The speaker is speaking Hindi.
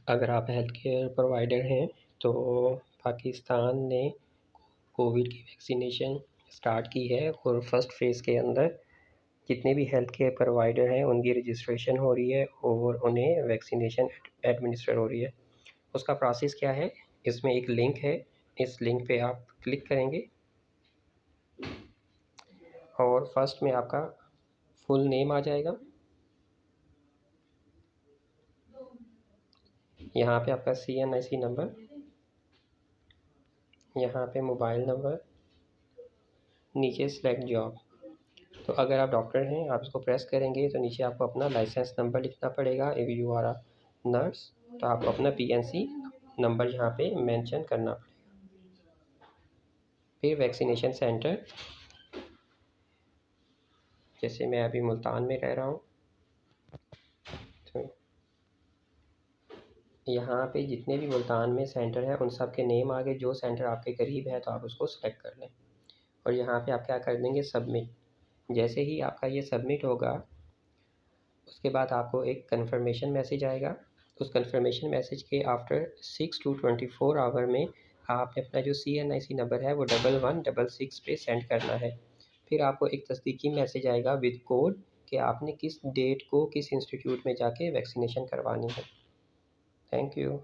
अगर आप हेल्थ केयर प्रोवाइडर हैं तो पाकिस्तान ने कोविड की वैक्सीनेशन स्टार्ट की है और फर्स्ट फ़ेज़ के अंदर जितने भी हेल्थ केयर प्रोवाइडर हैं उनकी रजिस्ट्रेशन हो रही है और उन्हें वैक्सीनेशन एडमिनिस्टर हो रही है। उसका प्रोसेस क्या है, इसमें एक लिंक है, इस लिंक पे आप क्लिक करेंगे और फर्स्ट में आपका फुल नेम आ जाएगा। यहाँ पे आपका CNIC नंबर, यहाँ पे मोबाइल नंबर, नीचे सेलेक्ट जॉब। तो अगर आप डॉक्टर हैं आप इसको प्रेस करेंगे तो नीचे आपको अपना लाइसेंस नंबर लिखना पड़ेगा। If you are a nurse तो आपको अपना PNC नंबर यहाँ पे मेंशन करना पड़ेगा। फिर वैक्सीनेशन सेंटर, जैसे मैं अभी मुल्तान में रह रहा हूँ तो यहाँ पे जितने भी मुल्तान में सेंटर है उन सब के नेम आगे, जो सेंटर आपके करीब है तो आप उसको सेलेक्ट कर लें और यहाँ पे आप क्या कर देंगे, सबमिट। जैसे ही आपका ये सबमिट होगा उसके बाद आपको एक कन्फर्मेशन मैसेज आएगा। उस कन्फर्मेशन मैसेज के आफ्टर 6 to 24 आवर में आपने अपना जो CNIC नंबर है वो 1166 पे सेंड करना है। फिर आपको एक तस्दीकी मैसेज आएगा विद कोड कि आपने किस डेट को किस इंस्टीट्यूट में जाके वैक्सीनेशन करवानी है। Thank you.